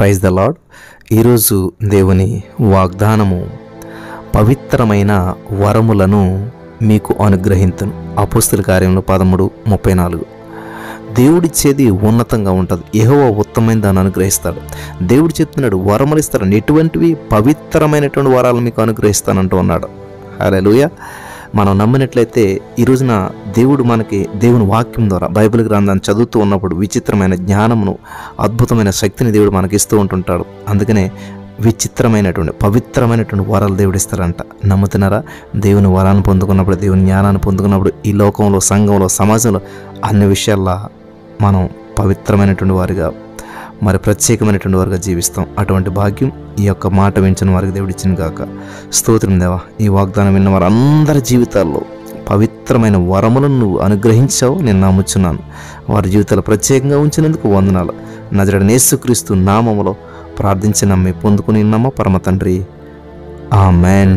Praise the lord. ఈరోజు దేవుని వాగ్దానము, పవిత్రమైన వరములను మీకు అనుగ్రహింతును. అపోస్తల కార్యములు 13:34. దేవుడిచ్చేది ఉన్నతంగా ఉంటుంది. యెహోవా ఉత్తమమైన దాన్ని అనుగ్రహిస్తాడు. దేవుడు చెప్తున్నాడు, వరములు ఇస్తాడు. ఎటువంటివి? పవిత్రమైనటువంటి వరాలు మీకు అనుగ్రహిస్తానంటూ ఉన్నాడు. హల్లెలూయా. మనం నమ్మినట్లయితే ఈ రోజున దేవుడు మనకి దేవుని వాక్యం ద్వారా బైబిల్ గ్రంథాన్ని చదువుతూ ఉన్నప్పుడు విచిత్రమైన జ్ఞానమును, అద్భుతమైన శక్తిని దేవుడు మనకి ఇస్తూ ఉంటుంటాడు. అందుకనే విచిత్రమైనటువంటి పవిత్రమైనటువంటి వరాలు దేవుడు ఇస్తారంట. నమ్ముతున్నారా? దేవుని వరాన్ని పొందుకున్నప్పుడు, దేవుని జ్ఞానాన్ని పొందుకున్నప్పుడు ఈ లోకంలో, సంఘంలో, సమాజంలో అన్ని విషయాల్లో మనం పవిత్రమైనటువంటి వారిగా, మరి ప్రత్యేకమైనటువంటి వారిగా జీవిస్తాం. అటువంటి భాగ్యం ఈ యొక్క మాట వించిన వారికి దేవుడు ఇచ్చిన గాక. స్తోత్రం దేవా. ఈ వాగ్దానం విన్న వారు అందరి జీవితాల్లో పవిత్రమైన వరములను నువ్వు అనుగ్రహించావు, నేను నమ్ముచున్నాను. వారి జీవితాలు ప్రత్యేకంగా ఉంచినందుకు వందనాలు. నజరేయుడైన యేసుక్రీస్తు నామములో ప్రార్థించి నమ్మి పొందుకుని నమ్మ పరమ తండ్రి. ఆమెన్.